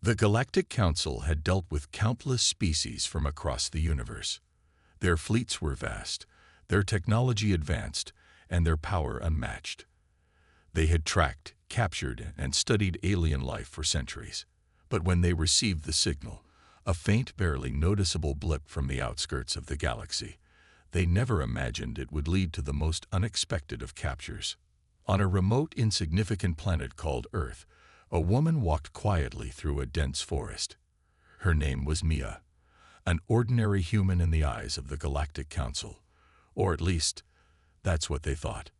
The Galactic Council had dealt with countless species from across the universe. Their fleets were vast, their technology advanced, and their power unmatched. They had tracked, captured, and studied alien life for centuries. But when they received the signal, a faint, barely noticeable blip from the outskirts of the galaxy, they never imagined it would lead to the most unexpected of captures. On a remote, insignificant planet called Earth, a woman walked quietly through a dense forest. Her name was Mia, an ordinary human in the eyes of the Galactic Council, or at least, that's what they thought.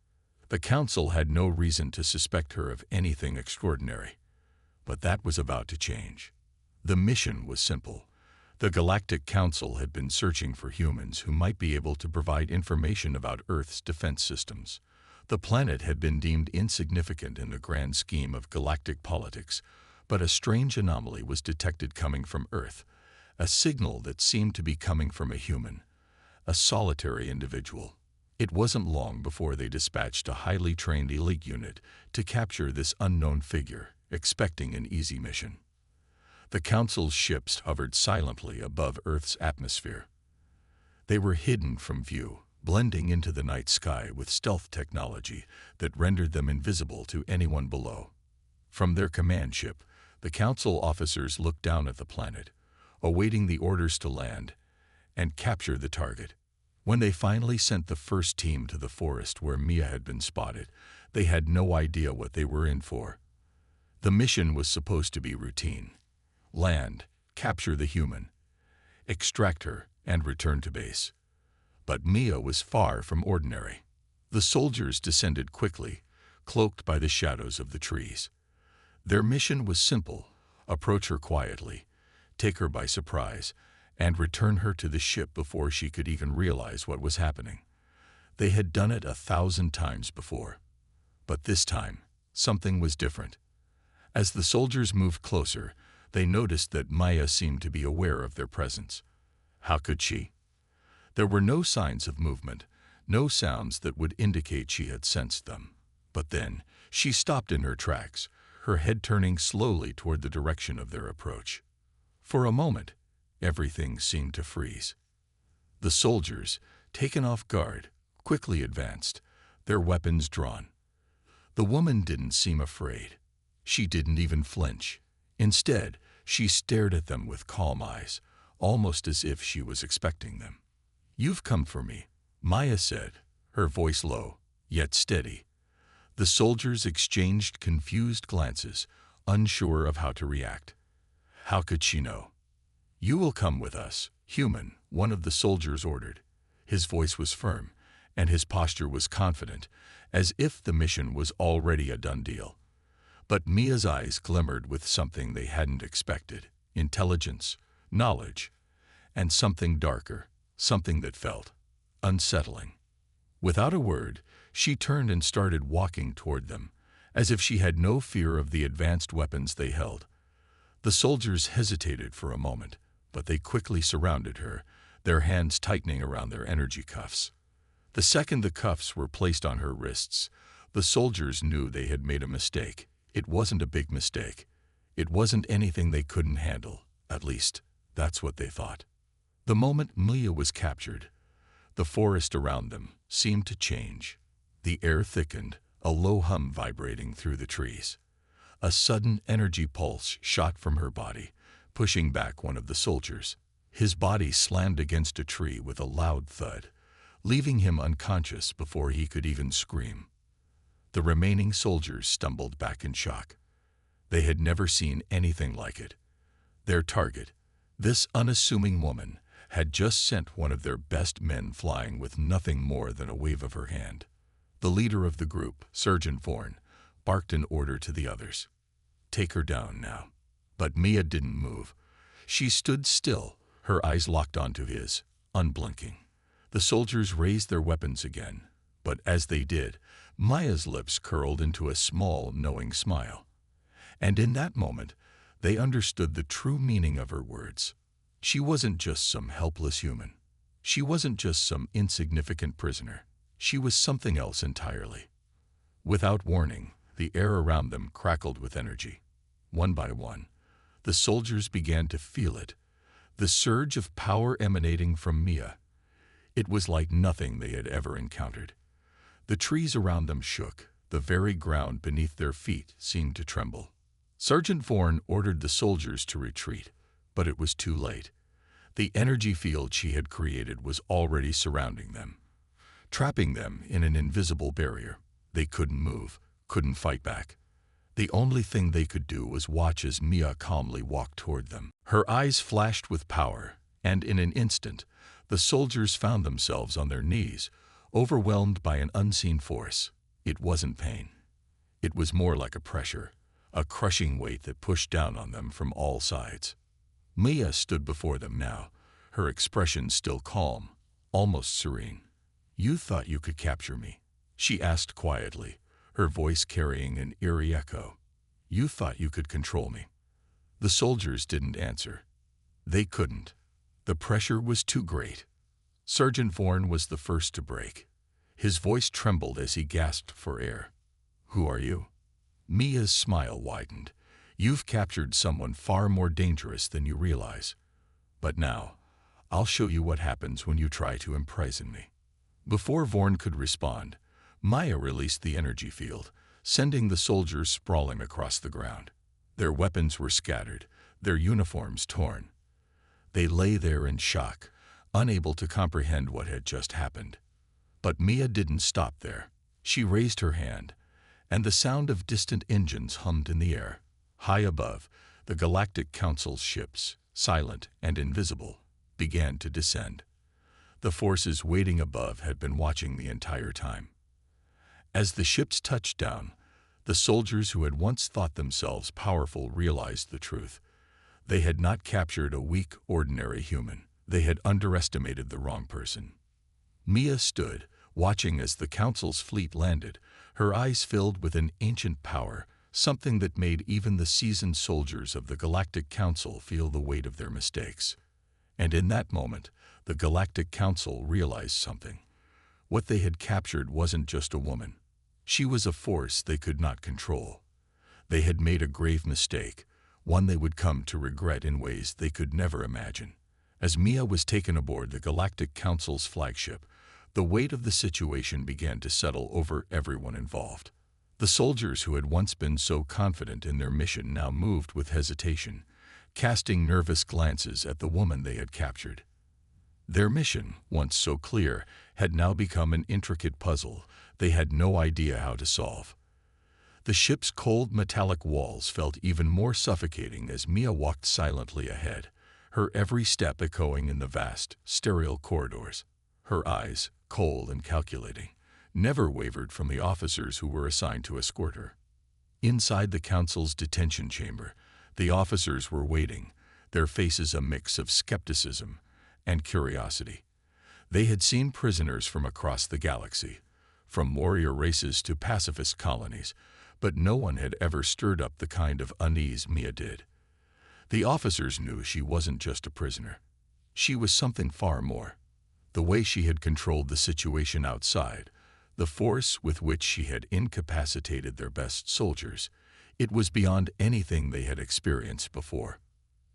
The Council had no reason to suspect her of anything extraordinary, but that was about to change. The mission was simple. The Galactic Council had been searching for humans who might be able to provide information about Earth's defense systems. The planet had been deemed insignificant in the grand scheme of galactic politics, but a strange anomaly was detected coming from Earth, a signal that seemed to be coming from a human, a solitary individual. It wasn't long before they dispatched a highly trained elite unit to capture this unknown figure, expecting an easy mission. The Council's ships hovered silently above Earth's atmosphere. They were hidden from view, blending into the night sky with stealth technology that rendered them invisible to anyone below. From their command ship, the Council officers looked down at the planet, awaiting the orders to land and capture the target. When they finally sent the first team to the forest where Mia had been spotted, they had no idea what they were in for. The mission was supposed to be routine. Land, capture the human, extract her, and return to base. But Mia was far from ordinary. The soldiers descended quickly, cloaked by the shadows of the trees. Their mission was simple: approach her quietly, take her by surprise, and return her to the ship before she could even realize what was happening. They had done it 1,000 times before. But this time, something was different. As the soldiers moved closer, they noticed that Maya seemed to be aware of their presence. How could she? There were no signs of movement, no sounds that would indicate she had sensed them. But then, she stopped in her tracks, her head turning slowly toward the direction of their approach. For a moment, everything seemed to freeze. The soldiers, taken off guard, quickly advanced, their weapons drawn. The woman didn't seem afraid. She didn't even flinch. Instead, she stared at them with calm eyes, almost as if she was expecting them. "You've come for me," Maya said, her voice low, yet steady. The soldiers exchanged confused glances, unsure of how to react. How could she know? "You will come with us, human," one of the soldiers ordered. His voice was firm, and his posture was confident, as if the mission was already a done deal. But Mia's eyes glimmered with something they hadn't expected: intelligence, knowledge, and something darker, something that felt unsettling. Without a word, she turned and started walking toward them, as if she had no fear of the advanced weapons they held. The soldiers hesitated for a moment, but they quickly surrounded her, their hands tightening around their energy cuffs. The second the cuffs were placed on her wrists, the soldiers knew they had made a mistake. It wasn't a big mistake. It wasn't anything they couldn't handle. At least, that's what they thought. The moment Mia was captured, the forest around them seemed to change. The air thickened, a low hum vibrating through the trees. A sudden energy pulse shot from her body, pushing back one of the soldiers. His body slammed against a tree with a loud thud, leaving him unconscious before he could even scream. The remaining soldiers stumbled back in shock. They had never seen anything like it. Their target, this unassuming woman, had just sent one of their best men flying with nothing more than a wave of her hand. The leader of the group, Surgeon Vorn, barked an order to the others. "Take her down now." But Mia didn't move. She stood still, her eyes locked onto his, unblinking. The soldiers raised their weapons again, but as they did, Maya's lips curled into a small, knowing smile. And in that moment, they understood the true meaning of her words. She wasn't just some helpless human. She wasn't just some insignificant prisoner. She was something else entirely. Without warning, the air around them crackled with energy. One by one, The soldiers began to feel it, the surge of power emanating from Mia. It was like nothing they had ever encountered. The trees around them shook, the very ground beneath their feet seemed to tremble. Sergeant Vaughan ordered the soldiers to retreat, but it was too late. The energy field she had created was already surrounding them, trapping them in an invisible barrier. They couldn't move, couldn't fight back. The only thing they could do was watch as Mia calmly walked toward them. Her eyes flashed with power, and in an instant, the soldiers found themselves on their knees, overwhelmed by an unseen force. It wasn't pain. It was more like a pressure, a crushing weight that pushed down on them from all sides. Mia stood before them now, her expression still calm, almost serene. "You thought you could capture me?" she asked quietly, her voice carrying an eerie echo. "You thought you could control me?" The soldiers didn't answer. They couldn't. The pressure was too great. Sergeant Vaughan was the first to break. His voice trembled as he gasped for air. "Who are you?" Mia's smile widened. "You've captured someone far more dangerous than you realize. But now, I'll show you what happens when you try to imprison me." Before Vaughan could respond, Maya released the energy field, sending the soldiers sprawling across the ground. Their weapons were scattered, their uniforms torn. They lay there in shock, unable to comprehend what had just happened. But Mia didn't stop there. She raised her hand, and the sound of distant engines hummed in the air. High above, the Galactic Council's ships, silent and invisible, began to descend. The forces waiting above had been watching the entire time. As the ships touched down, the soldiers who had once thought themselves powerful realized the truth. They had not captured a weak, ordinary human. They had underestimated the wrong person. Mia stood, watching as the Council's fleet landed, her eyes filled with an ancient power, something that made even the seasoned soldiers of the Galactic Council feel the weight of their mistakes. And in that moment, the Galactic Council realized something. What they had captured wasn't just a woman. She was a force they could not control. They had made a grave mistake, one they would come to regret in ways they could never imagine. As Mia was taken aboard the Galactic Council's flagship, the weight of the situation began to settle over everyone involved. The soldiers who had once been so confident in their mission now moved with hesitation, casting nervous glances at the woman they had captured. Their mission, once so clear, had now become an intricate puzzle they had no idea how to solve. The ship's cold metallic walls felt even more suffocating as Mia walked silently ahead, her every step echoing in the vast, sterile corridors. Her eyes, cold and calculating, never wavered from the officers who were assigned to escort her. Inside the Council's detention chamber, the officers were waiting, their faces a mix of skepticism and curiosity. They had seen prisoners from across the galaxy, from warrior races to pacifist colonies, but no one had ever stirred up the kind of unease Mia did. The officers knew she wasn't just a prisoner. She was something far more. The way she had controlled the situation outside, the force with which she had incapacitated their best soldiers, it was beyond anything they had experienced before.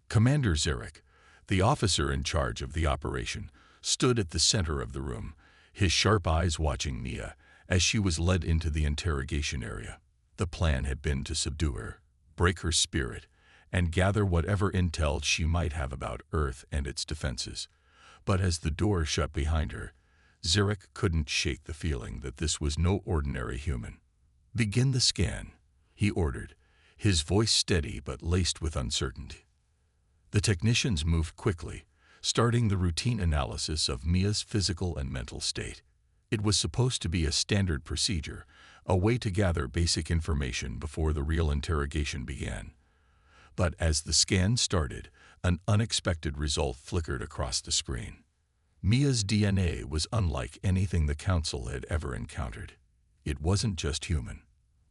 Commander Zarek, the officer in charge of the operation, stood at the center of the room, his sharp eyes watching Mia as she was led into the interrogation area. The plan had been to subdue her, break her spirit, and gather whatever intel she might have about Earth and its defenses. But as the door shut behind her, Zarek couldn't shake the feeling that this was no ordinary human. "Begin the scan," he ordered, his voice steady but laced with uncertainty. The technicians moved quickly, starting the routine analysis of Mia's physical and mental state. It was supposed to be a standard procedure, a way to gather basic information before the real interrogation began. But as the scan started, an unexpected result flickered across the screen. Mia's DNA was unlike anything the Council had ever encountered. It wasn't just human.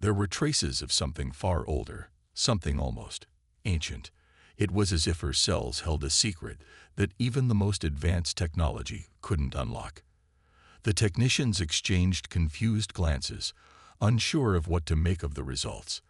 There were traces of something far older, something almost ancient. It was as if her cells held a secret that even the most advanced technology couldn't unlock. The technicians exchanged confused glances, unsure of what to make of the results.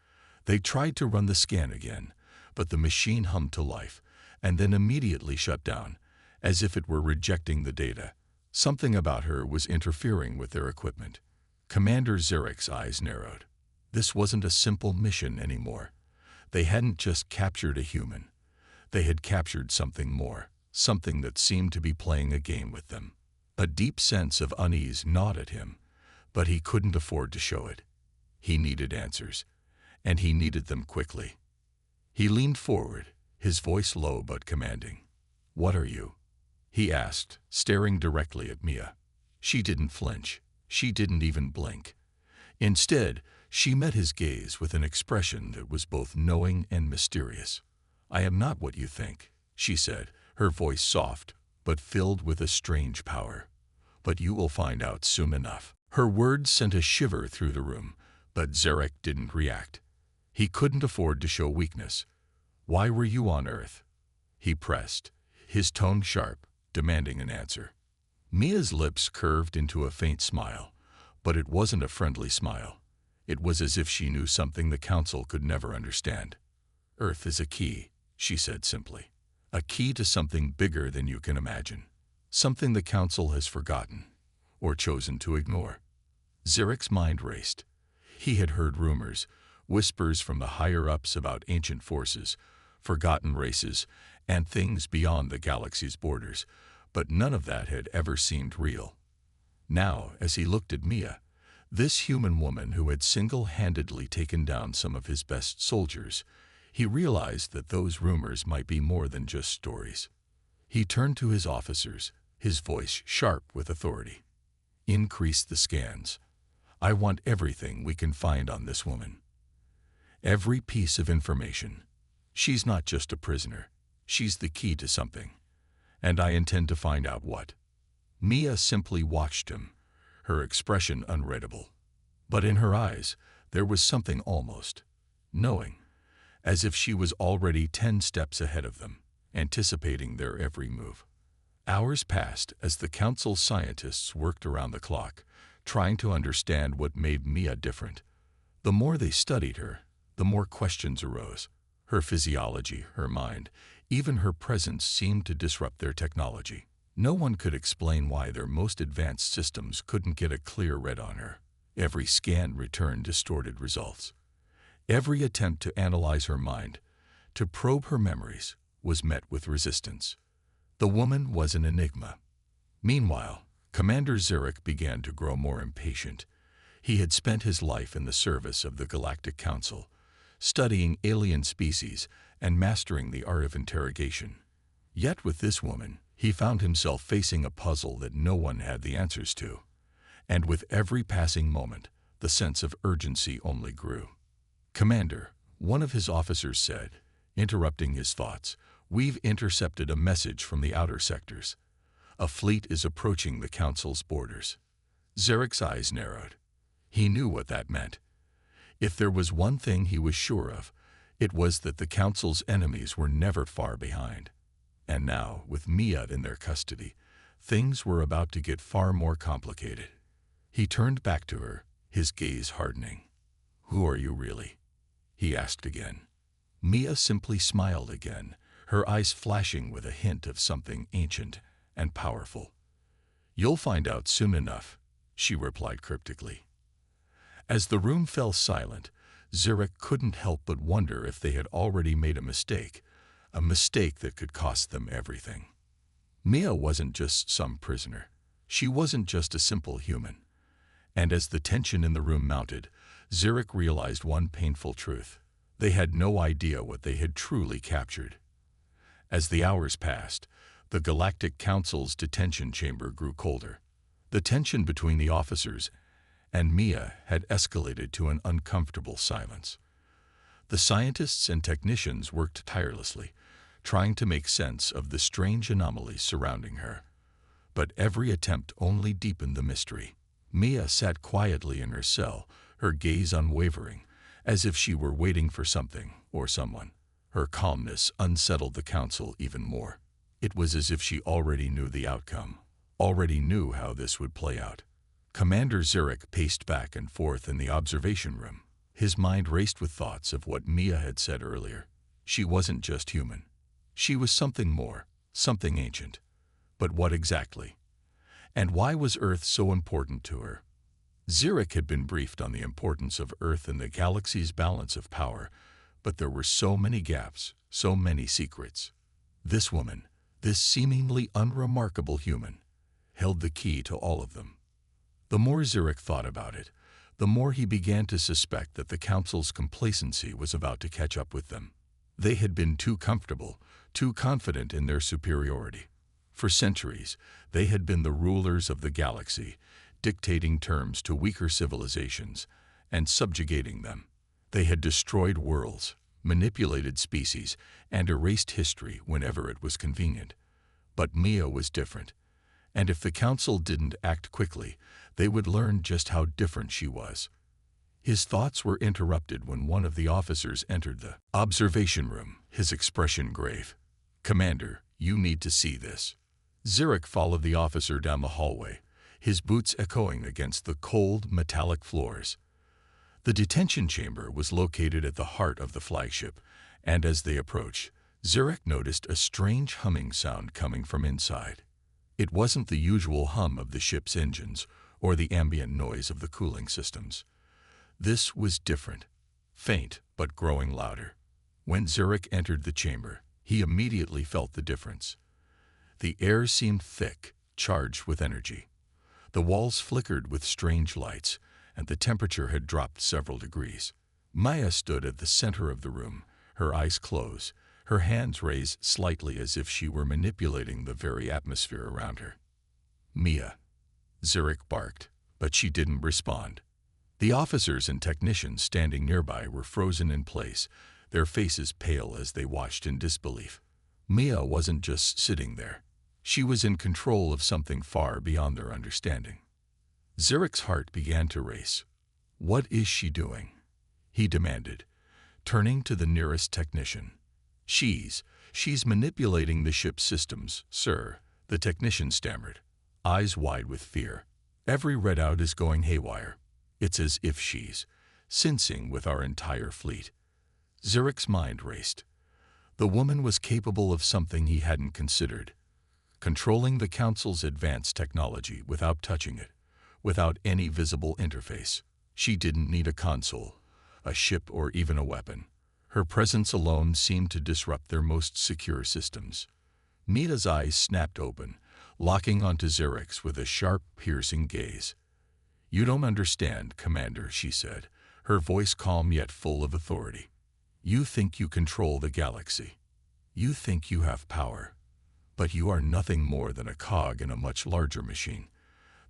They tried to run the scan again, But the machine hummed to life, and then immediately shut down, as if it were rejecting the data. Something about her was interfering with their equipment. Commander Zarek's eyes narrowed. This wasn't a simple mission anymore. They hadn't just captured a human. They had captured something more, something that seemed to be playing a game with them. A deep sense of unease gnawed at him, but he couldn't afford to show it. He needed answers, and he needed them quickly. He leaned forward, his voice low but commanding. "What are you?" he asked, staring directly at Mia. She didn't flinch. She didn't even blink. Instead, she met his gaze with an expression that was both knowing and mysterious. "I am not what you think," she said, her voice soft, but filled with a strange power. "But you will find out soon enough." Her words sent a shiver through the room, but Zarek didn't react. He couldn't afford to show weakness. "Why were you on Earth?" he pressed, his tone sharp, demanding an answer. Mia's lips curved into a faint smile, but it wasn't a friendly smile. It was as if she knew something the Council could never understand. "Earth is a key," she said simply. "A key to something bigger than you can imagine. Something the Council has forgotten, or chosen to ignore." Zarek's mind raced. He had heard rumors, whispers from the higher-ups about ancient forces, forgotten races, and things beyond the galaxy's borders, but none of that had ever seemed real. Now, as he looked at Mia, this human woman who had single-handedly taken down some of his best soldiers, he realized that those rumors might be more than just stories. He turned to his officers, his voice sharp with authority. "Increase the scans. I want everything we can find on this woman. Every piece of information. She's not just a prisoner. She's the key to something. And I intend to find out what." Mia simply watched him, her expression unreadable. But in her eyes, there was something almost knowing, as if she was already 10 steps ahead of them, anticipating their every move. Hours passed as the Council's scientists worked around the clock, trying to understand what made Mia different. The more they studied her, the more questions arose. Her physiology, her mind, even her presence seemed to disrupt their technology. No one could explain why their most advanced systems couldn't get a clear read on her. Every scan returned distorted results. Every attempt to analyze her mind, to probe her memories, was met with resistance. The woman was an enigma. Meanwhile, Commander Zarek began to grow more impatient. He had spent his life in the service of the Galactic Council, studying alien species and mastering the art of interrogation. Yet with this woman, he found himself facing a puzzle that no one had the answers to. And with every passing moment, the sense of urgency only grew. "Commander," one of his officers said, interrupting his thoughts, "we've intercepted a message from the outer sectors. A fleet is approaching the Council's borders." Zarek's eyes narrowed. He knew what that meant. If there was one thing he was sure of, it was that the Council's enemies were never far behind. And now, with Mia in their custody, things were about to get far more complicated. He turned back to her, his gaze hardening. "Who are you really?" he asked again. Mia simply smiled again, her eyes flashing with a hint of something ancient and powerful. "You'll find out soon enough," she replied cryptically. As the room fell silent, Zarek couldn't help but wonder if they had already made a mistake that could cost them everything. Mia wasn't just some prisoner. She wasn't just a simple human. And as the tension in the room mounted, Zarek realized one painful truth. They had no idea what they had truly captured. As the hours passed, the Galactic Council's detention chamber grew colder. The tension between the officers and Mia had escalated to an uncomfortable silence. The scientists and technicians worked tirelessly, trying to make sense of the strange anomalies surrounding her. But every attempt only deepened the mystery. Mia sat quietly in her cell, her gaze unwavering, as if she were waiting for something or someone. Her calmness unsettled the Council even more. It was as if she already knew the outcome, already knew how this would play out. Commander Zarek paced back and forth in the observation room. His mind raced with thoughts of what Mia had said earlier. She wasn't just human. She was something more, something ancient. But what exactly? And why was Earth so important to her? Zurich had been briefed on the importance of Earth in the galaxy's balance of power, but there were so many gaps, so many secrets. This woman, this seemingly unremarkable human, held the key to all of them. The more Zurich thought about it, the more he began to suspect that the Council's complacency was about to catch up with them. They had been too comfortable, too confident in their superiority. For centuries, they had been the rulers of the galaxy, dictating terms to weaker civilizations and subjugating them. They had destroyed worlds, manipulated species, and erased history whenever it was convenient. But Mia was different, and if the Council didn't act quickly, they would learn just how different she was. His thoughts were interrupted when one of the officers entered the observation room, his expression grave. "Commander, you need to see this." Zurich followed the officer down the hallway, his boots echoing against the cold, metallic floors. The detention chamber was located at the heart of the flagship, and as they approached, Zurich noticed a strange humming sound coming from inside. It wasn't the usual hum of the ship's engines or the ambient noise of the cooling systems. This was different, faint but growing louder. When Zurich entered the chamber, he immediately felt the difference. The air seemed thick, charged with energy. The walls flickered with strange lights, and the temperature had dropped several degrees. Maya stood at the center of the room, her eyes closed, her hands raised slightly as if she were manipulating the very atmosphere around her. "Mia," Zurich barked, but she didn't respond. The officers and technicians standing nearby were frozen in place, their faces pale as they watched in disbelief. Mia wasn't just sitting there. She was in control of something far beyond their understanding. Zurich's heart began to race. "What is she doing?" he demanded, turning to the nearest technician. She's manipulating the ship's systems, sir," the technician stammered, eyes wide with fear. "Every readout is going haywire. It's as if she's syncing with our entire fleet." Zurich's mind raced. The woman was capable of something he hadn't considered, controlling the Council's advanced technology without touching it, without any visible interface. She didn't need a console, a ship, or even a weapon. Her presence alone seemed to disrupt their most secure systems. Mia's eyes snapped open, locking onto Zurich's with a sharp, piercing gaze. "You don't understand, Commander," she said, her voice calm yet full of authority. "You think you control the galaxy. You think you have power. But you are nothing more than a cog in a much larger machine.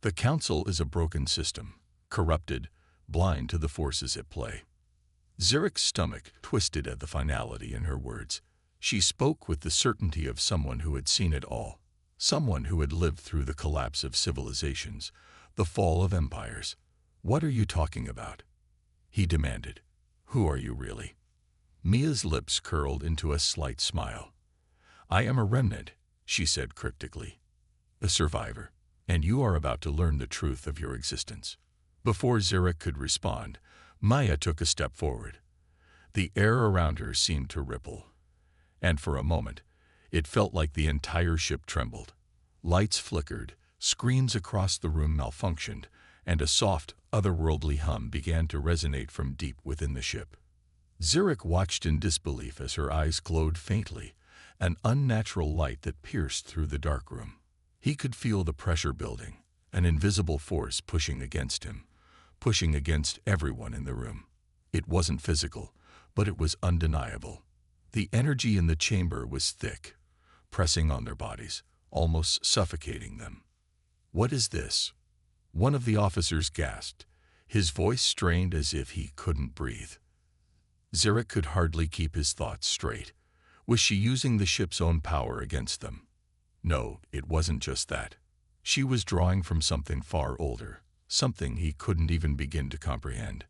The Council is a broken system, corrupted, blind to the forces at play." Zurich's stomach twisted at the finality in her words. She spoke with the certainty of someone who had seen it all, someone who had lived through the collapse of civilizations, the fall of empires. "What are you talking about?" he demanded. "Who are you really?" Mia's lips curled into a slight smile. "I am a remnant," she said cryptically, "a survivor, and you are about to learn the truth of your existence." Before Zurich could respond, Maya took a step forward. The air around her seemed to ripple, and for a moment, it felt like the entire ship trembled. Lights flickered, screens across the room malfunctioned, and a soft, otherworldly hum began to resonate from deep within the ship. Zurich watched in disbelief as her eyes glowed faintly, an unnatural light that pierced through the dark room. He could feel the pressure building, an invisible force pushing against him, pushing against everyone in the room. It wasn't physical, but it was undeniable. The energy in the chamber was thick, pressing on their bodies, almost suffocating them. "What is this?" one of the officers gasped, his voice strained as if he couldn't breathe. Zurich could hardly keep his thoughts straight. Was she using the ship's own power against them? No, it wasn't just that. She was drawing from something far older, something he couldn't even begin to comprehend.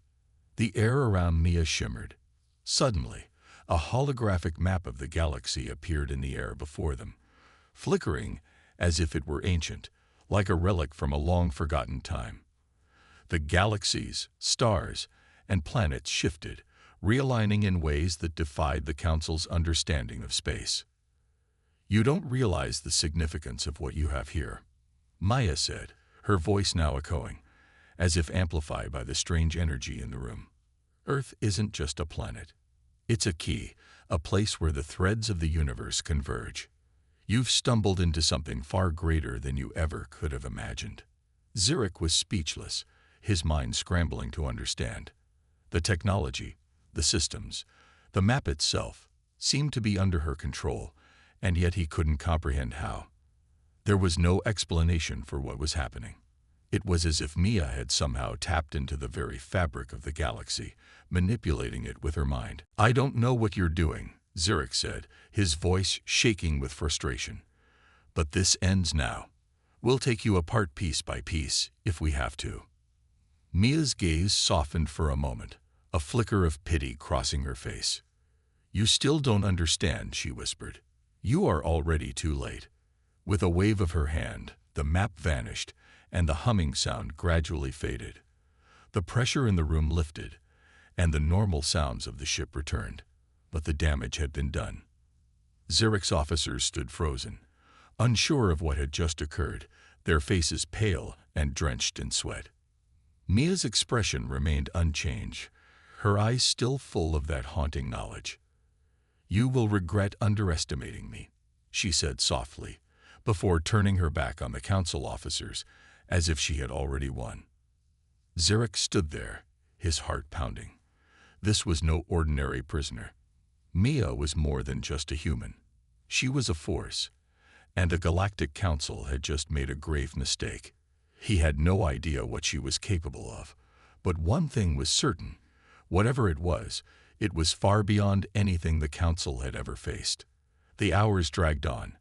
The air around Mia shimmered. Suddenly, a holographic map of the galaxy appeared in the air before them, flickering as if it were ancient, like a relic from a long-forgotten time. The galaxies, stars, and planets shifted, realigning in ways that defied the Council's understanding of space. "You don't realize the significance of what you have here," Maya said, her voice now echoing, as if amplified by the strange energy in the room. "Earth isn't just a planet. It's a key, a place where the threads of the universe converge. You've stumbled into something far greater than you ever could have imagined." Zurich was speechless, his mind scrambling to understand. The technology, the systems, the map itself, seemed to be under her control, and yet he couldn't comprehend how. There was no explanation for what was happening. It was as if Mia had somehow tapped into the very fabric of the galaxy, manipulating it with her mind. "I don't know what you're doing," Zurich said, his voice shaking with frustration. "But this ends now. We'll take you apart piece by piece, if we have to." Mia's gaze softened for a moment, a flicker of pity crossing her face. "You still don't understand," she whispered. "You are already too late." With a wave of her hand, the map vanished, and the humming sound gradually faded. The pressure in the room lifted, and the normal sounds of the ship returned, but the damage had been done. Zurich's officers stood frozen, unsure of what had just occurred, their faces pale and drenched in sweat. Mia's expression remained unchanged, her eyes still full of that haunting knowledge. "You will regret underestimating me," she said softly, before turning her back on the Council officers, as if she had already won. Zurich stood there, his heart pounding. This was no ordinary prisoner. Mia was more than just a human. She was a force, and the Galactic Council had just made a grave mistake. He had no idea what she was capable of, but one thing was certain: whatever it was far beyond anything the Council had ever faced. The hours dragged on,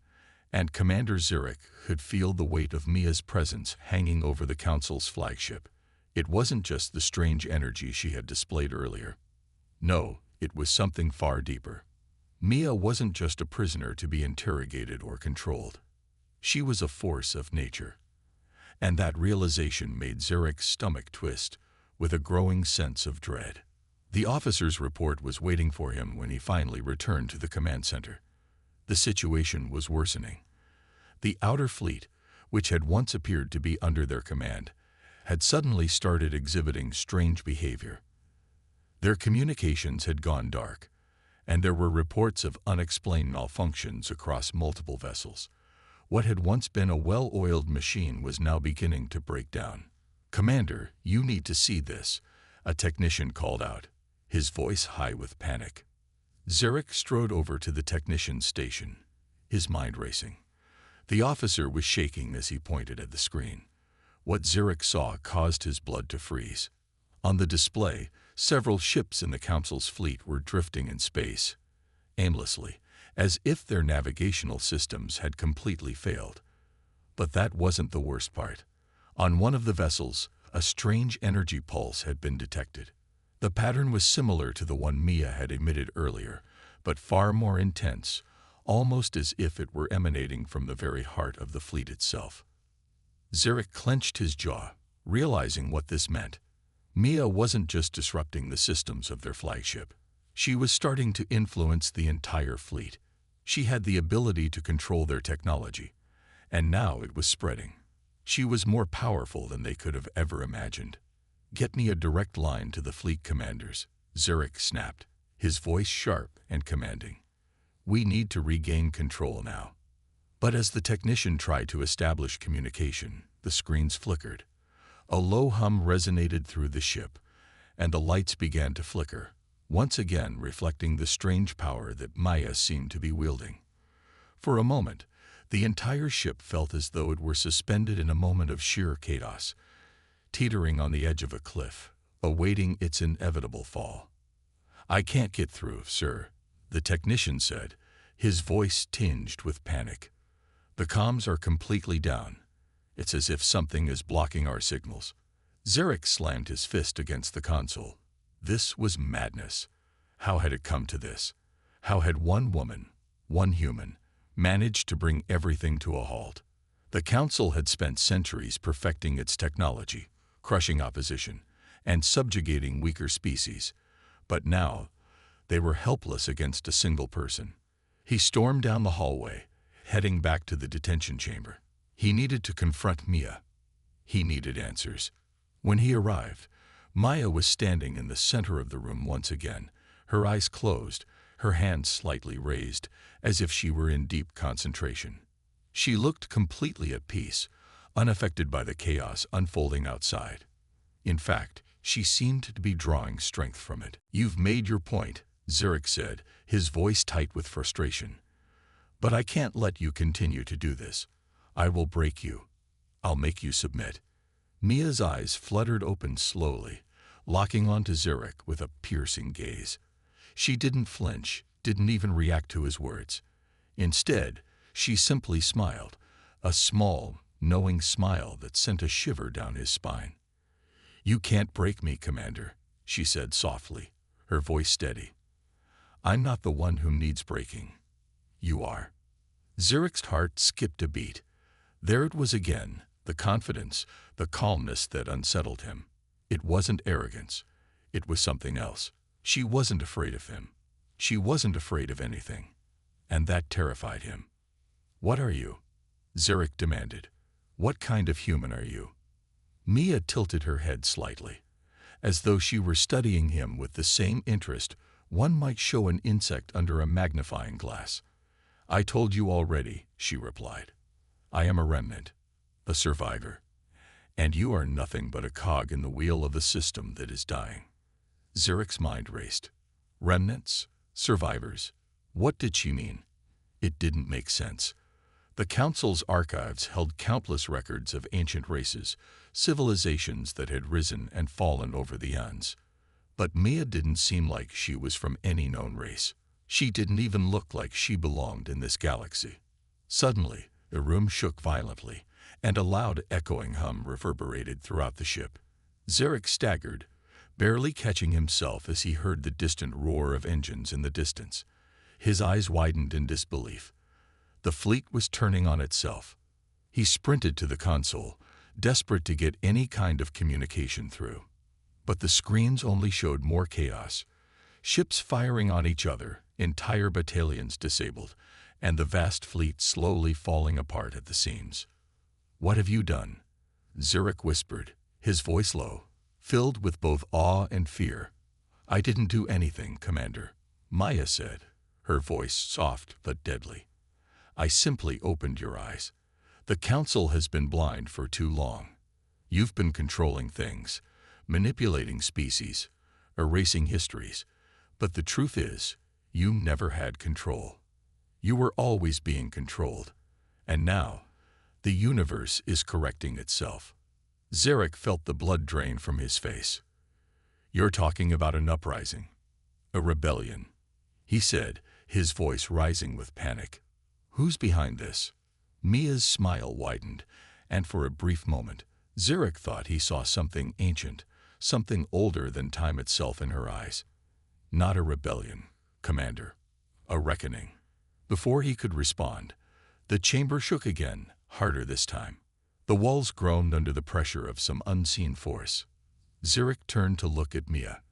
and Commander Zurich could feel the weight of Mia's presence hanging over the Council's flagship. It wasn't just the strange energy she had displayed earlier. No, it was something far deeper. Mia wasn't just a prisoner to be interrogated or controlled. She was a force of nature. And that realization made Zurich's stomach twist, with a growing sense of dread. The officer's report was waiting for him when he finally returned to the command center. The situation was worsening. The Outer Fleet, which had once appeared to be under their command, had suddenly started exhibiting strange behavior. Their communications had gone dark, and there were reports of unexplained malfunctions across multiple vessels. What had once been a well-oiled machine was now beginning to break down. "Commander, you need to see this," a technician called out, his voice high with panic. Zurich strode over to the technician's station, his mind racing. The officer was shaking as he pointed at the screen. What Zurich saw caused his blood to freeze. On the display, several ships in the Council's fleet were drifting in space, aimlessly, as if their navigational systems had completely failed. But that wasn't the worst part. On one of the vessels, a strange energy pulse had been detected. The pattern was similar to the one Mia had emitted earlier, but far more intense, almost as if it were emanating from the very heart of the fleet itself. Zurich clenched his jaw, realizing what this meant. Mia wasn't just disrupting the systems of their flagship. She was starting to influence the entire fleet. She had the ability to control their technology, and now it was spreading. She was more powerful than they could have ever imagined. "Get me a direct line to the fleet commanders," Zurich snapped, his voice sharp and commanding. "We need to regain control now." But as the technician tried to establish communication, the screens flickered. A low hum resonated through the ship, and the lights began to flicker, once again reflecting the strange power that Maya seemed to be wielding. For a moment, the entire ship felt as though it were suspended in a moment of sheer chaos, teetering on the edge of a cliff, awaiting its inevitable fall. "I can't get through, sir," the technician said, his voice tinged with panic. "The comms are completely down. It's as if something is blocking our signals." Zurich slammed his fist against the console. This was madness. How had it come to this? How had one woman, one human, managed to bring everything to a halt? The Council had spent centuries perfecting its technology, crushing opposition, and subjugating weaker species. But now, they were helpless against a single person. He stormed down the hallway, heading back to the detention chamber. He needed to confront Mia. He needed answers. When he arrived, Maya was standing in the center of the room once again, her eyes closed, her hands slightly raised, as if she were in deep concentration. She looked completely at peace, unaffected by the chaos unfolding outside. In fact, she seemed to be drawing strength from it. "You've made your point," Zurich said, his voice tight with frustration. "But I can't let you continue to do this. I will break you. I'll make you submit." Mia's eyes fluttered open slowly, locking onto Zurich with a piercing gaze. She didn't flinch, didn't even react to his words. Instead, she simply smiled, a small, knowing smile that sent a shiver down his spine. "You can't break me, Commander," she said softly, her voice steady. "I'm not the one who needs breaking. You are." Zurich's heart skipped a beat. There it was again, the confidence, the calmness that unsettled him. It wasn't arrogance. It was something else. She wasn't afraid of him. She wasn't afraid of anything. And that terrified him. "What are you?" Zurich demanded. "What kind of human are you?" Mia tilted her head slightly, as though she were studying him with the same interest one might show an insect under a magnifying glass. "I told you already," she replied. "I am a remnant, a survivor, and you are nothing but a cog in the wheel of a system that is dying." Zurich's mind raced. Remnants? Survivors? What did she mean? It didn't make sense. The Council's archives held countless records of ancient races, civilizations that had risen and fallen over the eons. But Mia didn't seem like she was from any known race. She didn't even look like she belonged in this galaxy. Suddenly, the room shook violently, and a loud echoing hum reverberated throughout the ship. Zurich staggered, barely catching himself as he heard the distant roar of engines in the distance. His eyes widened in disbelief. The fleet was turning on itself. He sprinted to the console, desperate to get any kind of communication through. But the screens only showed more chaos. Ships firing on each other, entire battalions disabled, and the vast fleet slowly falling apart at the seams. "What have you done?" Zurich whispered, his voice low, filled with both awe and fear. "I didn't do anything, Commander," Maya said, her voice soft but deadly. "I simply opened your eyes. The Council has been blind for too long. You've been controlling things, manipulating species, erasing histories, but the truth is, you never had control. You were always being controlled, and now, the universe is correcting itself." Zurich felt the blood drain from his face. "You're talking about an uprising, a rebellion," he said, his voice rising with panic. "Who's behind this?" Mia's smile widened, and for a brief moment, Zurich thought he saw something ancient, something older than time itself in her eyes. "Not a rebellion, Commander. A reckoning." Before he could respond, the chamber shook again, harder this time. The walls groaned under the pressure of some unseen force. Zurich turned to look at Mia,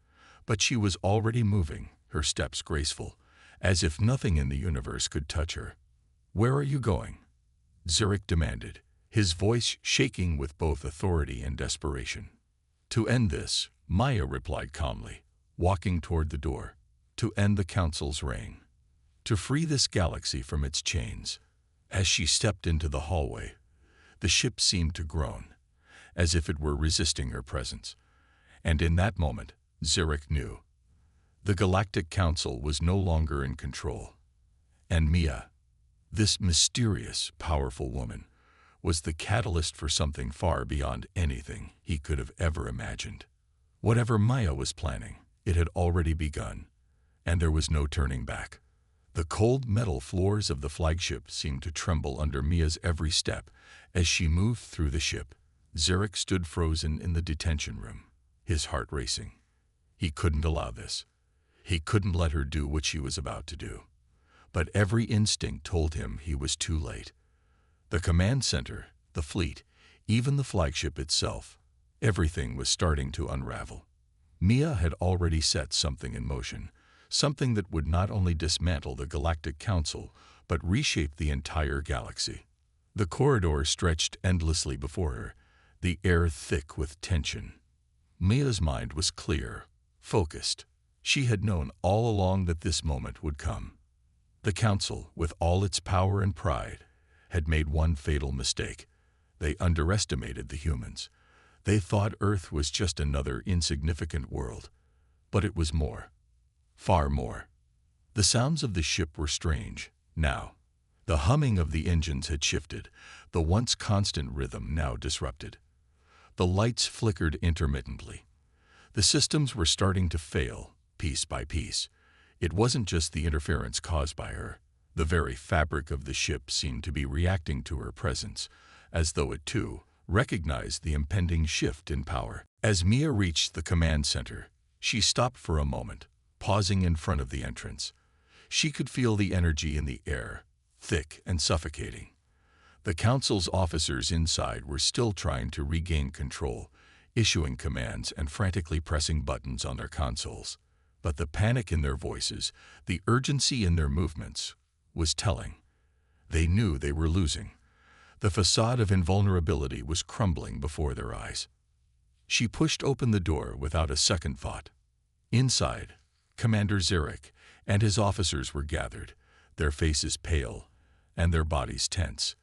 but she was already moving, her steps graceful, as if nothing in the universe could touch her. "Where are you going?" Zurich demanded, his voice shaking with both authority and desperation. "To end this," Maya replied calmly, walking toward the door. "To end the Council's reign. To free this galaxy from its chains." As she stepped into the hallway, the ship seemed to groan, as if it were resisting her presence. And in that moment, Zurich knew. The Galactic Council was no longer in control. And Mia, this mysterious, powerful woman, was the catalyst for something far beyond anything he could have ever imagined. Whatever Maya was planning, it had already begun, and there was no turning back. The cold metal floors of the flagship seemed to tremble under Mia's every step as she moved through the ship. Zurich stood frozen in the detention room, his heart racing. He couldn't allow this. He couldn't let her do what she was about to do. But every instinct told him he was too late. The command center, the fleet, even the flagship itself, everything was starting to unravel. Mia had already set something in motion, something that would not only dismantle the Galactic Council, but reshape the entire galaxy. The corridor stretched endlessly before her, the air thick with tension. Mia's mind was clear, focused. She had known all along that this moment would come. The Council, with all its power and pride, had made one fatal mistake. They underestimated the humans. They thought Earth was just another insignificant world. But it was more. Far more. The sounds of the ship were strange, now. The humming of the engines had shifted, the once constant rhythm now disrupted. The lights flickered intermittently. The systems were starting to fail, piece by piece. It wasn't just the interference caused by her. The very fabric of the ship seemed to be reacting to her presence, as though it too recognized the impending shift in power. As Mia reached the command center, she stopped for a moment, pausing in front of the entrance. She could feel the energy in the air, thick and suffocating. The Council's officers inside were still trying to regain control, issuing commands and frantically pressing buttons on their consoles. But the panic in their voices, the urgency in their movements, was telling. They knew they were losing. The facade of invulnerability was crumbling before their eyes. She pushed open the door without a second thought. Inside, Commander Zarek and his officers were gathered, their faces pale and their bodies tense.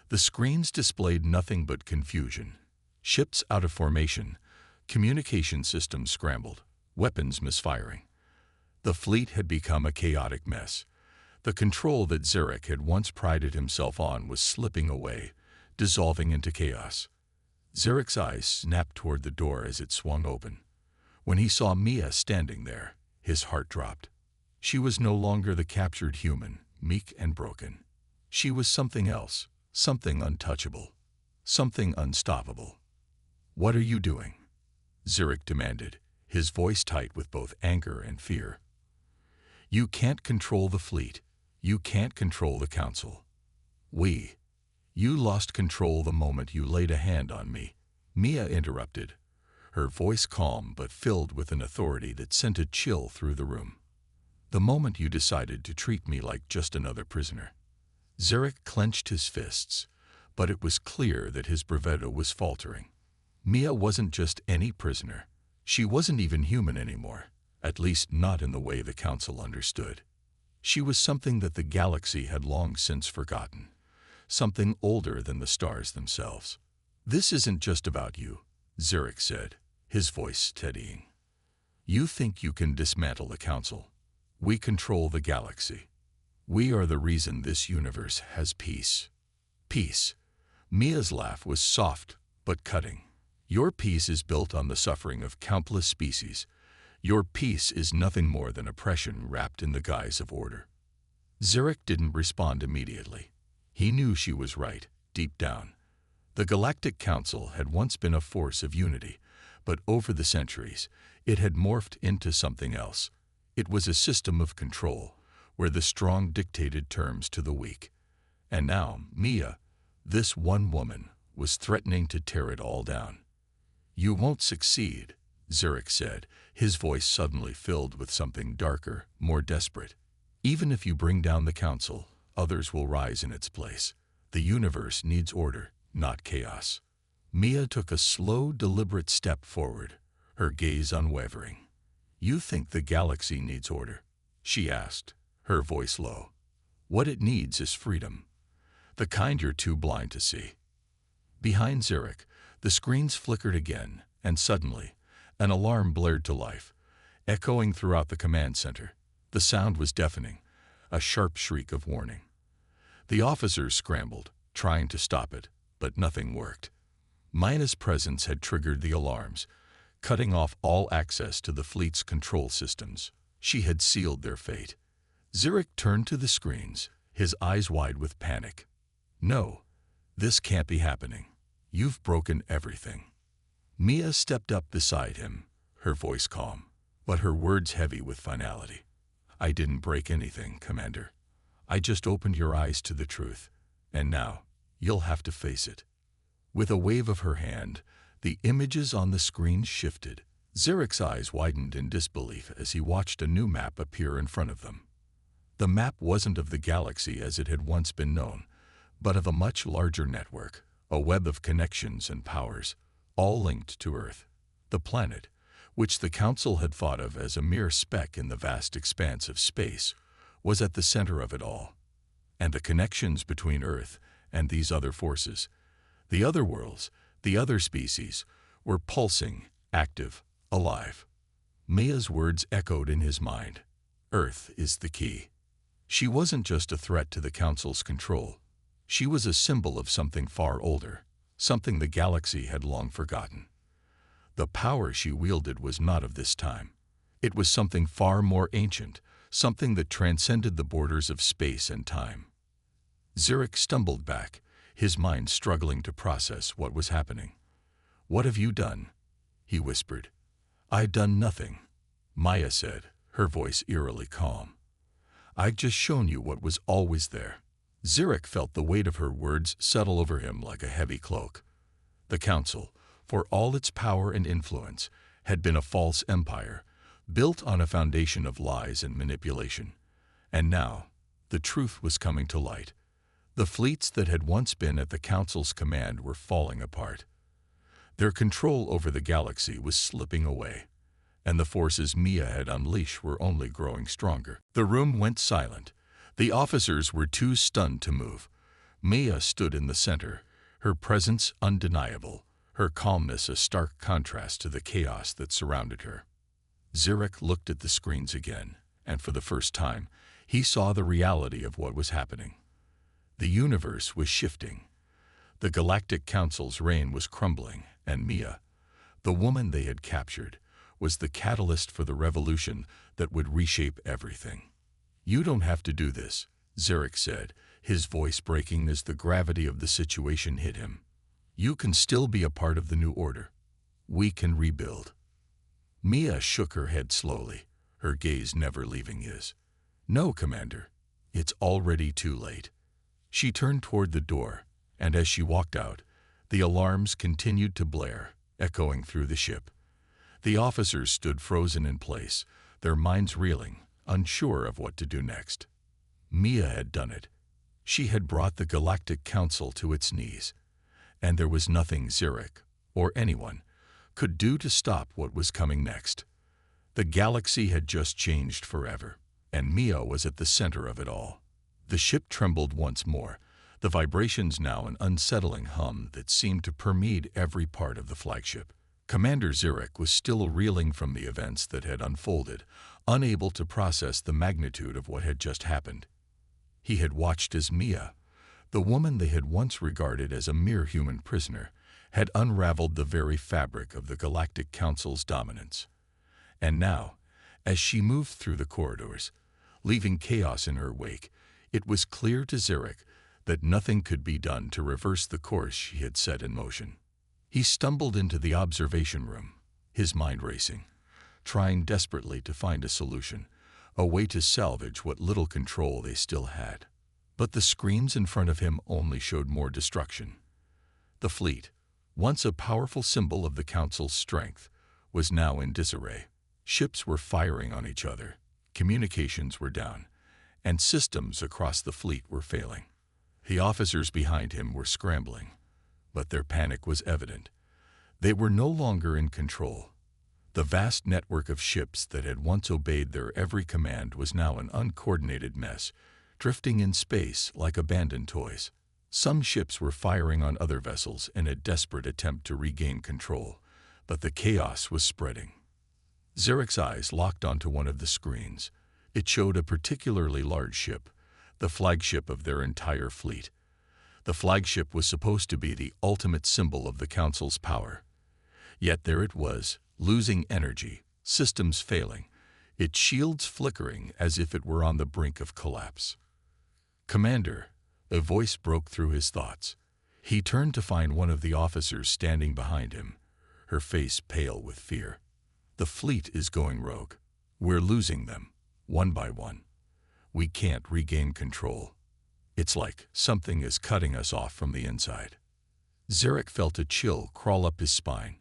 The screens displayed nothing but confusion. Ships out of formation, communication systems scrambled, weapons misfiring. The fleet had become a chaotic mess. The control that Zarek had once prided himself on was slipping away, dissolving into chaos. Zarek's eyes snapped toward the door as it swung open. When he saw Mia standing there, his heart dropped. She was no longer the captured human, meek and broken. She was something else, something untouchable, something unstoppable. "What are you doing?" Zarek demanded, his voice tight with both anger and fear. "You can't control the fleet. You can't control the Council. You lost control the moment you laid a hand on me," Mia interrupted, her voice calm but filled with an authority that sent a chill through the room. "The moment you decided to treat me like just another prisoner." Zarek clenched his fists, but it was clear that his bravado was faltering. Mia wasn't just any prisoner. She wasn't even human anymore, at least not in the way the Council understood. She was something that the galaxy had long since forgotten, something older than the stars themselves. "This isn't just about you," Zarek said, his voice steadying. "You think you can dismantle the Council. We control the galaxy. We are the reason this universe has peace." Peace. Mia's laugh was soft but cutting. "Your peace is built on the suffering of countless species. Your peace is nothing more than oppression wrapped in the guise of order." Zarek didn't respond immediately. He knew she was right, deep down. The Galactic Council had once been a force of unity, but over the centuries, it had morphed into something else. It was a system of control, where the strong dictated terms to the weak. And now, Mia, this one woman, was threatening to tear it all down. "You won't succeed," Zarek said, his voice suddenly filled with something darker, more desperate. "Even if you bring down the Council, others will rise in its place. The universe needs order, not chaos." Mia took a slow, deliberate step forward, her gaze unwavering. "You think the galaxy needs order?" she asked, her voice low. "What it needs is freedom. The kind you're too blind to see." Behind Zarek, the screens flickered again, and suddenly, an alarm blared to life, echoing throughout the command center. The sound was deafening, a sharp shriek of warning. The officers scrambled, trying to stop it, but nothing worked. Mia's presence had triggered the alarms, cutting off all access to the fleet's control systems. She had sealed their fate. Zarek turned to the screens, his eyes wide with panic. "No, this can't be happening. You've broken everything." Mia stepped up beside him, her voice calm, but her words heavy with finality. "I didn't break anything, Commander. I just opened your eyes to the truth, and now you'll have to face it." With a wave of her hand, the images on the screen shifted. Zarek's eyes widened in disbelief as he watched a new map appear in front of them. The map wasn't of the galaxy as it had once been known, but of a much larger network, a web of connections and powers, all linked to Earth. The planet, which the Council had thought of as a mere speck in the vast expanse of space, was at the center of it all. And the connections between Earth and these other forces, the other worlds, the other species, were pulsing, active, alive. Mia's words echoed in his mind. Earth is the key. She wasn't just a threat to the Council's control. She was a symbol of something far older, something the galaxy had long forgotten. The power she wielded was not of this time. It was something far more ancient, something that transcended the borders of space and time. Zarek stumbled back, his mind struggling to process what was happening. "What have you done?" he whispered. "I've done nothing," Maya said, her voice eerily calm. "I've just shown you what was always there." Zarek felt the weight of her words settle over him like a heavy cloak. The Council, for all its power and influence, had been a false empire, built on a foundation of lies and manipulation. And now, the truth was coming to light. The fleets that had once been at the Council's command were falling apart. Their control over the galaxy was slipping away, and the forces Mia had unleashed were only growing stronger. The room went silent. The officers were too stunned to move. Mia stood in the center, her presence undeniable, her calmness a stark contrast to the chaos that surrounded her. Zarek looked at the screens again, and for the first time, he saw the reality of what was happening. The universe was shifting. The Galactic Council's reign was crumbling, and Mia, the woman they had captured, was the catalyst for the revolution that would reshape everything. "You don't have to do this," Zarek said, his voice breaking as the gravity of the situation hit him. "You can still be a part of the new order. We can rebuild." Mia shook her head slowly, her gaze never leaving his. "No, Commander. It's already too late." She turned toward the door, and as she walked out, the alarms continued to blare, echoing through the ship. The officers stood frozen in place, their minds reeling, unsure of what to do next. Mia had done it. She had brought the Galactic Council to its knees, and there was nothing Zarek, or anyone, could do to stop what was coming next. The galaxy had just changed forever, and Mia was at the center of it all. The ship trembled once more, the vibrations now an unsettling hum that seemed to permeate every part of the flagship. Commander Zarek was still reeling from the events that had unfolded, unable to process the magnitude of what had just happened. He had watched as Mia, the woman they had once regarded as a mere human prisoner, had unraveled the very fabric of the Galactic Council's dominance. And now, as she moved through the corridors, leaving chaos in her wake, it was clear to Zarek that nothing could be done to reverse the course she had set in motion. He stumbled into the observation room, his mind racing, trying desperately to find a solution, a way to salvage what little control they still had. But the screens in front of him only showed more destruction. The fleet, once a powerful symbol of the Council's strength, was now in disarray. Ships were firing on each other, communications were down, and systems across the fleet were failing. The officers behind him were scrambling, but their panic was evident. They were no longer in control. The vast network of ships that had once obeyed their every command was now an uncoordinated mess, drifting in space like abandoned toys. Some ships were firing on other vessels in a desperate attempt to regain control, but the chaos was spreading. Zarek's eyes locked onto one of the screens. It showed a particularly large ship, the flagship of their entire fleet. The flagship was supposed to be the ultimate symbol of the Council's power. Yet there it was, losing energy, systems failing, its shields flickering as if it were on the brink of collapse. "Commander," a voice broke through his thoughts. He turned to find one of the officers standing behind him, her face pale with fear. "The fleet is going rogue. We're losing them, one by one. We can't regain control. It's like something is cutting us off from the inside." Zarek felt a chill crawl up his spine.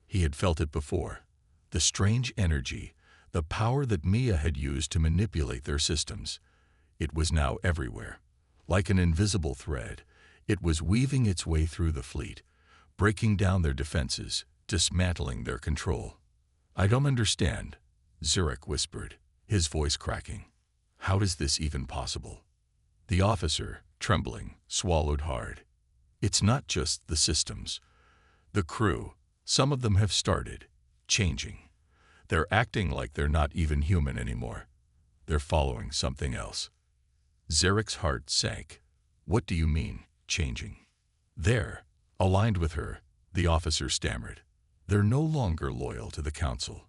He had felt it before, The strange energy, the power that Mia had used to manipulate their systems, it was now everywhere. Like an invisible thread, it was weaving its way through the fleet, breaking down their defenses, dismantling their control. "I don't understand," Zurich whispered, his voice cracking. "How is this even possible?" The officer, trembling, swallowed hard. "It's not just the systems. The crew, some of them have started changing. They're acting like they're not even human anymore. They're following something else." Zurich's heart sank. "What do you mean, changing?" "They're aligned with her," the officer stammered. "They're no longer loyal to the council.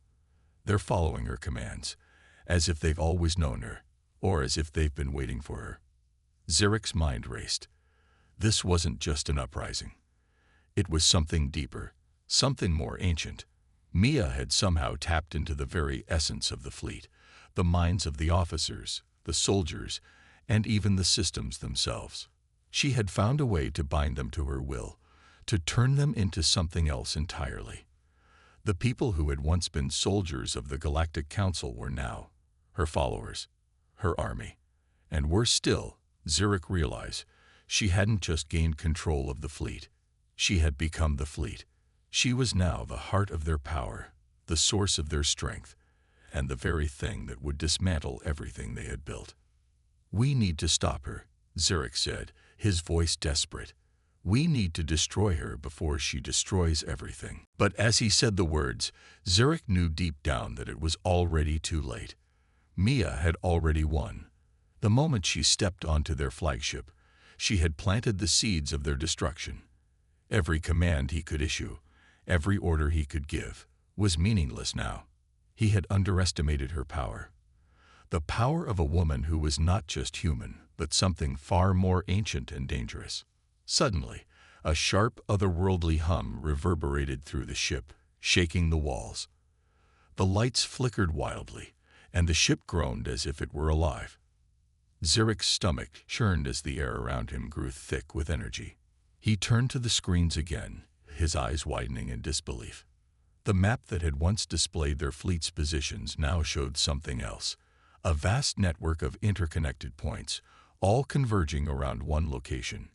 They're following her commands, as if they've always known her, or as if they've been waiting for her." Zurich's mind raced. This wasn't just an uprising. It was something deeper, something more ancient. Mia had somehow tapped into the very essence of the fleet, the minds of the officers, the soldiers, and even the systems themselves. She had found a way to bind them to her will, to turn them into something else entirely. The people who had once been soldiers of the Galactic Council were now her followers, her army. And worse still, Zurich realized, she hadn't just gained control of the fleet. She had become the fleet. She was now the heart of their power, the source of their strength, and the very thing that would dismantle everything they had built. "We need to stop her," Zurich said, his voice desperate. "We need to destroy her before she destroys everything." But as he said the words, Zurich knew deep down that it was already too late. Mia had already won. The moment she stepped onto their flagship, she had planted the seeds of their destruction. Every command he could issue, every order he could give, was meaningless now. He had underestimated her power. The power of a woman who was not just human, but something far more ancient and dangerous. Suddenly, a sharp, otherworldly hum reverberated through the ship, shaking the walls. The lights flickered wildly, and the ship groaned as if it were alive. Zurich's stomach churned as the air around him grew thick with energy. He turned to the screens again, his eyes widening in disbelief. The map that had once displayed their fleet's positions now showed something else. A vast network of interconnected points, all converging around one location.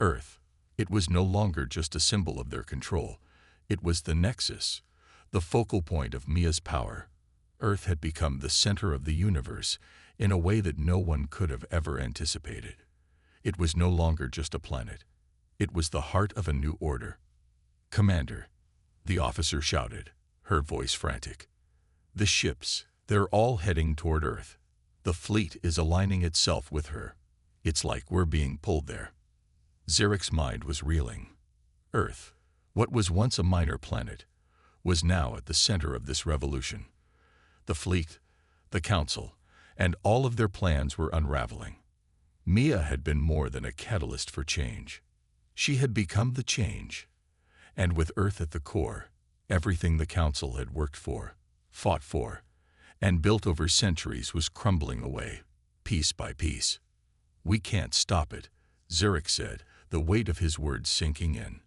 Earth. It was no longer just a symbol of their control. It was the nexus, the focal point of Mia's power. Earth had become the center of the universe in a way that no one could have ever anticipated. It was no longer just a planet. It was the heart of a new order. "Commander," the officer shouted, her voice frantic. "The ships, they're all heading toward Earth. The fleet is aligning itself with her. It's like we're being pulled there." Zurich's mind was reeling. Earth, what was once a minor planet, was now at the center of this revolution. The fleet, the council, and all of their plans were unraveling. Mia had been more than a catalyst for change. She had become the change. And with Earth at the core, everything the council had worked for, fought for, and built over centuries was crumbling away, piece by piece. "We can't stop it," Zurich said, the weight of his words sinking in.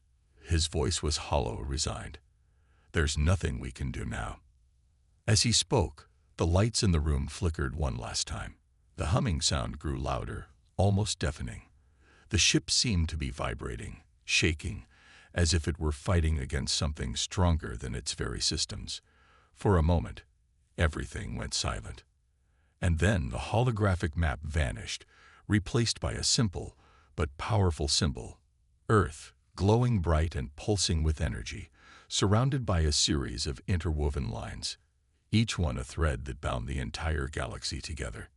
His voice was hollow, resigned. "There's nothing we can do now." As he spoke, the lights in the room flickered one last time. The humming sound grew louder, almost deafening. The ship seemed to be vibrating, shaking, as if it were fighting against something stronger than its very systems. For a moment, everything went silent. And then the holographic map vanished, replaced by a simple but powerful symbol. Earth, glowing bright and pulsing with energy, surrounded by a series of interwoven lines, each one a thread that bound the entire galaxy together.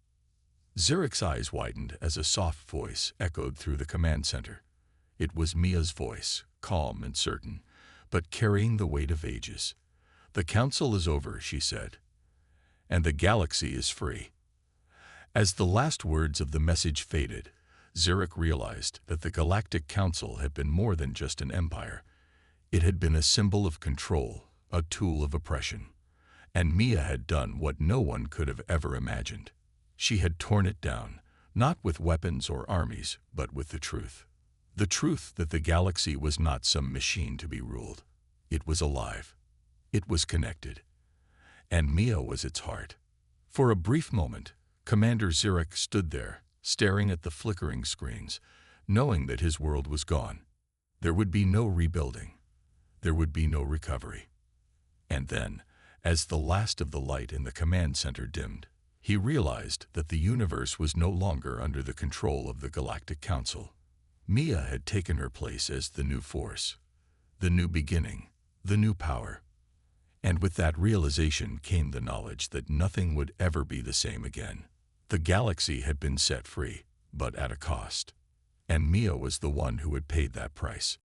Zurich's eyes widened as a soft voice echoed through the command center. It was Mia's voice, calm and certain, but carrying the weight of ages. "The council is over," she said, "and the galaxy is free." As the last words of the message faded, Zurich realized that the Galactic Council had been more than just an empire. It had been a symbol of control, a tool of oppression. And Mia had done what no one could have ever imagined. She had torn it down, not with weapons or armies, but with the truth. The truth that the galaxy was not some machine to be ruled. It was alive. It was connected. and Mia was its heart. For a brief moment, Commander Zurich stood there, staring at the flickering screens, knowing that his world was gone. There would be no rebuilding. There would be no recovery. And then, as the last of the light in the command center dimmed, he realized that the universe was no longer under the control of the Galactic Council. Mia had taken her place as the new force, the new beginning, the new power. And with that realization came the knowledge that nothing would ever be the same again. The galaxy had been set free, but at a cost. And Mia was the one who had paid that price.